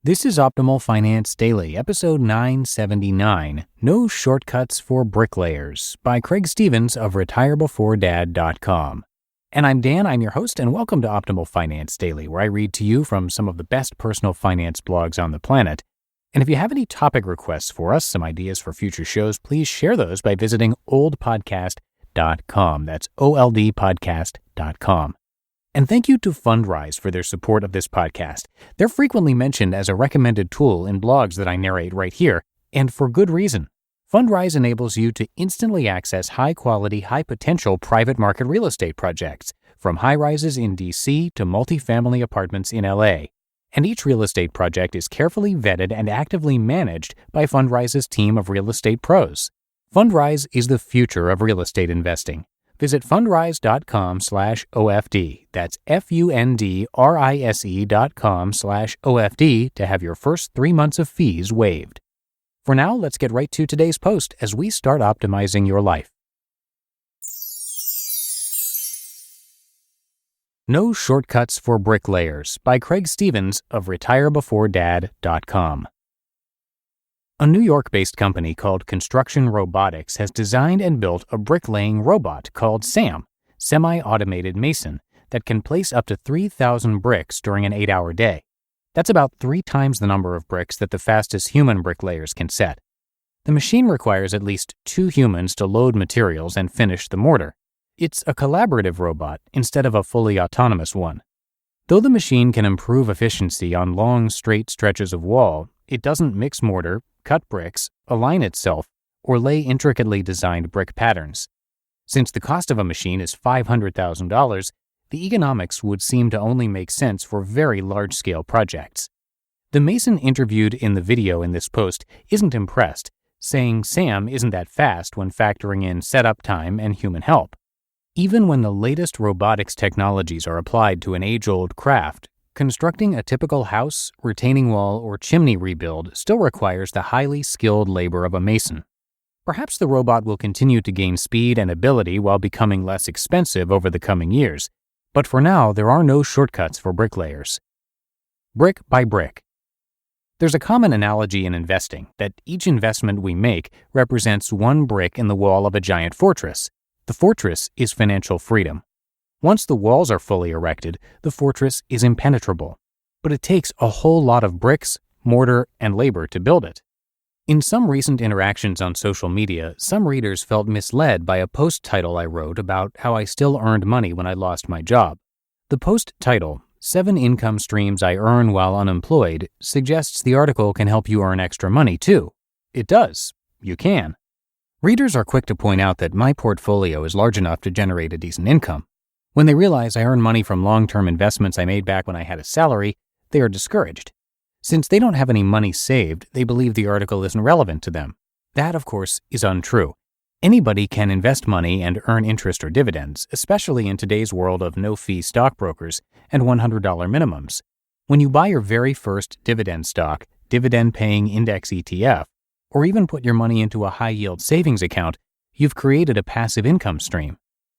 This is Optimal Finance Daily, episode 979, No Shortcuts for Bricklayers, by Craig Stevens of retirebeforedad.com. And I'm Dan, I'm your host, and welcome to Optimal Finance Daily, where I read to you from some of the best personal finance blogs on the planet. And if you have any topic requests for us, some ideas for future shows, please share those by visiting oldpodcast.com. That's oldpodcast.com. And thank you to Fundrise for their support of this podcast. They're frequently mentioned as a recommended tool in blogs that I narrate right here, and for good reason. Fundrise enables you to instantly access high-quality, high-potential private market real estate projects, from high-rises in D.C. to multifamily apartments in L.A. And each real estate project is carefully vetted and actively managed by Fundrise's team of real estate pros. Fundrise is the future of real estate investing. Visit fundrise.com/OFD. That's fundrise.com/OFD to have your first 3 months of fees waived. For now, let's get right to today's post as we start optimizing your life. No Shortcuts for Bricklayers by Craig Stevens of retirebeforedad.com. A New York-based company called Construction Robotics has designed and built a bricklaying robot called SAM, Semi-Automated Mason, that can place up to 3,000 bricks during an 8-hour day. That's about 3 times the number of bricks that the fastest human bricklayers can set. The machine requires at least 2 humans to load materials and finish the mortar. It's a collaborative robot instead of a fully autonomous one. Though the machine can improve efficiency on long, straight stretches of wall, it doesn't mix mortar, cut bricks, align itself, or lay intricately designed brick patterns. Since the cost of a machine is $500,000, the economics would seem to only make sense for very large-scale projects. The mason interviewed in the video in this post isn't impressed, saying Sam isn't that fast when factoring in setup time and human help. Even when the latest robotics technologies are applied to an age-old craft, constructing a typical house, retaining wall, or chimney rebuild still requires the highly skilled labor of a mason. Perhaps the robot will continue to gain speed and ability while becoming less expensive over the coming years, but for now there are no shortcuts for bricklayers. Brick by brick. There's a common analogy in investing that each investment we make represents one brick in the wall of a giant fortress. The fortress is financial freedom. Once the walls are fully erected, the fortress is impenetrable, but it takes a whole lot of bricks, mortar, and labor to build it. In some recent interactions on social media, some readers felt misled by a post title I wrote about how I still earned money when I lost my job. The post title, 7 Income Streams I Earn While Unemployed, suggests the article can help you earn extra money too. It does. You can. Readers are quick to point out that my portfolio is large enough to generate a decent income. When they realize I earn money from long-term investments I made back when I had a salary, they are discouraged. Since they don't have any money saved, they believe the article isn't relevant to them. That, of course, is untrue. Anybody can invest money and earn interest or dividends, especially in today's world of no-fee stockbrokers and $100 minimums. When you buy your very first dividend stock, dividend-paying index ETF, or even put your money into a high-yield savings account, you've created a passive income stream.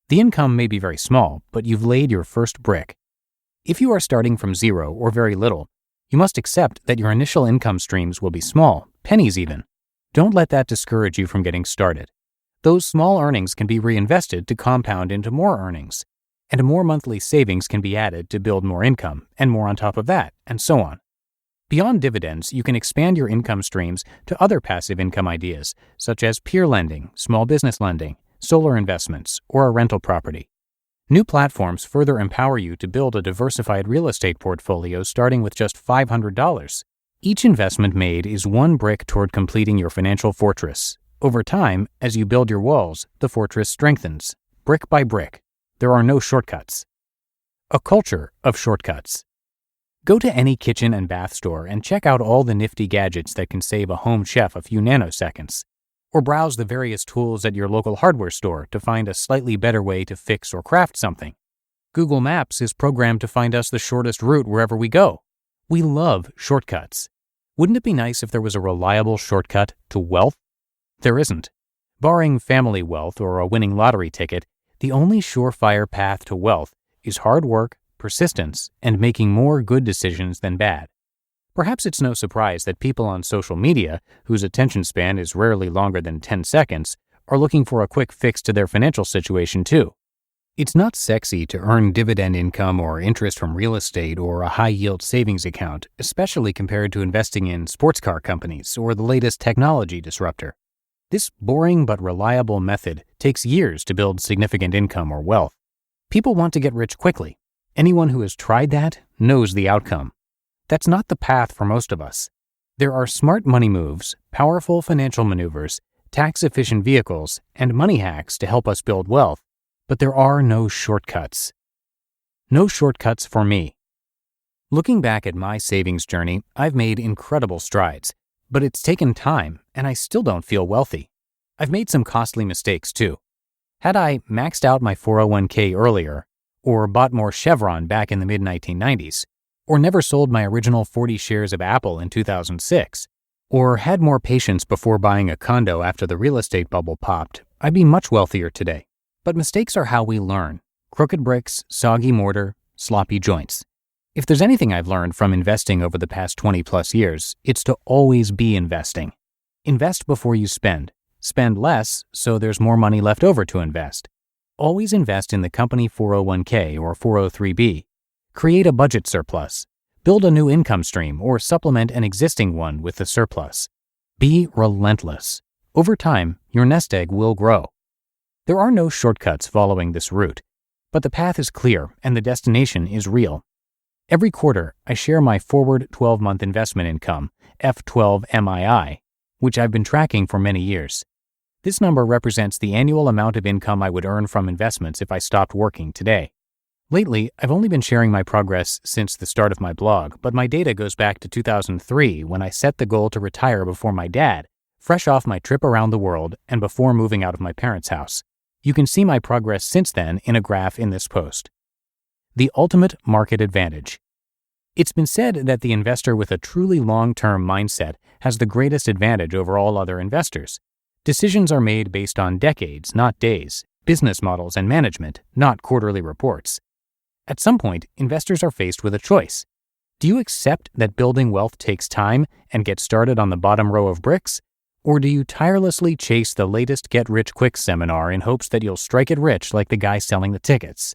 The income may be very small, but you've laid your first brick. If you are starting from zero or very little, you must accept that your initial income streams will be small, pennies even. Don't let that discourage you from getting started. Those small earnings can be reinvested to compound into more earnings, and more monthly savings can be added to build more income, and more on top of that, and so on. Beyond dividends, you can expand your income streams to other passive income ideas, such as peer lending, small business lending, solar investments, or a rental property. New platforms further empower you to build a diversified real estate portfolio starting with just $500. Each investment made is one brick toward completing your financial fortress. Over time, as you build your walls, the fortress strengthens, brick by brick. There are no shortcuts. A culture of shortcuts. Go to any kitchen and bath store and check out all the nifty gadgets that can save a home chef a few nanoseconds. Or browse the various tools at your local hardware store to find a slightly better way to fix or craft something. Google Maps is programmed to find us the shortest route wherever we go. We love shortcuts. Wouldn't it be nice if there was a reliable shortcut to wealth? There isn't. Barring family wealth or a winning lottery ticket, the only surefire path to wealth is hard work, persistence, and making more good decisions than bad. Perhaps it's no surprise that people on social media, whose attention span is rarely longer than 10 seconds, are looking for a quick fix to their financial situation too. It's not sexy to earn dividend income or interest from real estate or a high-yield savings account, especially compared to investing in sports car companies or the latest technology disruptor. This boring but reliable method takes years to build significant income or wealth. People want to get rich quickly. Anyone who has tried that knows the outcome. That's not the path for most of us. There are smart money moves, powerful financial maneuvers, tax-efficient vehicles, and money hacks to help us build wealth, but there are no shortcuts. No shortcuts for me. Looking back at my savings journey, I've made incredible strides, but it's taken time and I still don't feel wealthy. I've made some costly mistakes too. Had I maxed out my 401k earlier, or bought more Chevron back in the mid-1990s, or never sold my original 40 shares of Apple in 2006, or had more patience before buying a condo after the real estate bubble popped, I'd be much wealthier today. But mistakes are how we learn. Crooked bricks, soggy mortar, sloppy joints. If there's anything I've learned from investing over the past 20 plus years, it's to always be investing. Invest before you spend. Spend less so there's more money left over to invest. Always invest in the company 401k or 403b. Create a budget surplus. Build a new income stream or supplement an existing one with the surplus. Be relentless. Over time, your nest egg will grow. There are no shortcuts following this route, but the path is clear and the destination is real. Every quarter, I share my forward 12-month investment income, F12MII, which I've been tracking for many years. This number represents the annual amount of income I would earn from investments if I stopped working today. Lately, I've only been sharing my progress since the start of my blog, but my data goes back to 2003 when I set the goal to retire before my dad, fresh off my trip around the world and before moving out of my parents' house. You can see my progress since then in a graph in this post. The ultimate market advantage. It's been said that the investor with a truly long-term mindset has the greatest advantage over all other investors. Decisions are made based on decades, not days, business models and management, not quarterly reports. At some point, investors are faced with a choice. Do you accept that building wealth takes time and get started on the bottom row of bricks? Or do you tirelessly chase the latest get-rich-quick seminar in hopes that you'll strike it rich like the guy selling the tickets?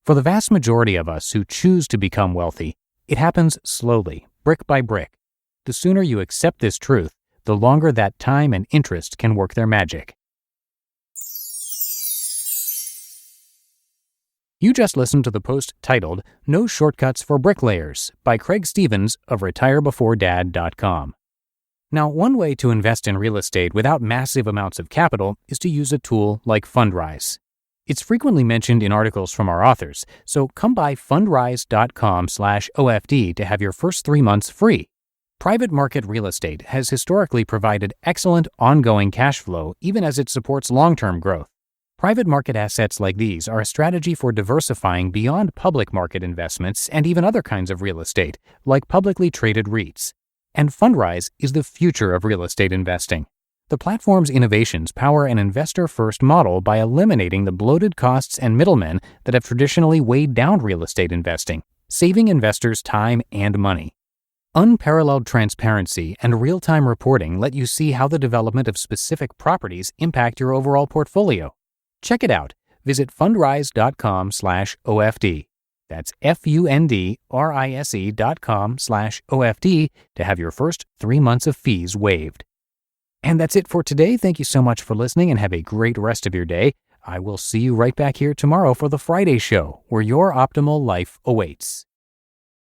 For the vast majority of us who choose to become wealthy, it happens slowly, brick by brick. The sooner you accept this truth, the longer that time and interest can work their magic. You just listened to the post titled No Shortcuts for Bricklayers by Craig Stevens of retirebeforedad.com. Now, one way to invest in real estate without massive amounts of capital is to use a tool like Fundrise. It's frequently mentioned in articles from our authors, so come by fundrise.com/OFD to have your first 3 months free. Private market real estate has historically provided excellent ongoing cash flow even as it supports long-term growth. Private market assets like these are a strategy for diversifying beyond public market investments and even other kinds of real estate, like publicly traded REITs. And Fundrise is the future of real estate investing. The platform's innovations power an investor-first model by eliminating the bloated costs and middlemen that have traditionally weighed down real estate investing, saving investors time and money. Unparalleled transparency and real-time reporting let you see how the development of specific properties impact your overall portfolio. Check it out. Visit fundrise.com/OFD. That's fundrise.com/OFD to have your first 3 months of fees waived. And that's it for today. Thank you so much for listening and have a great rest of your day. I will see you right back here tomorrow for the Friday show, where your optimal life awaits.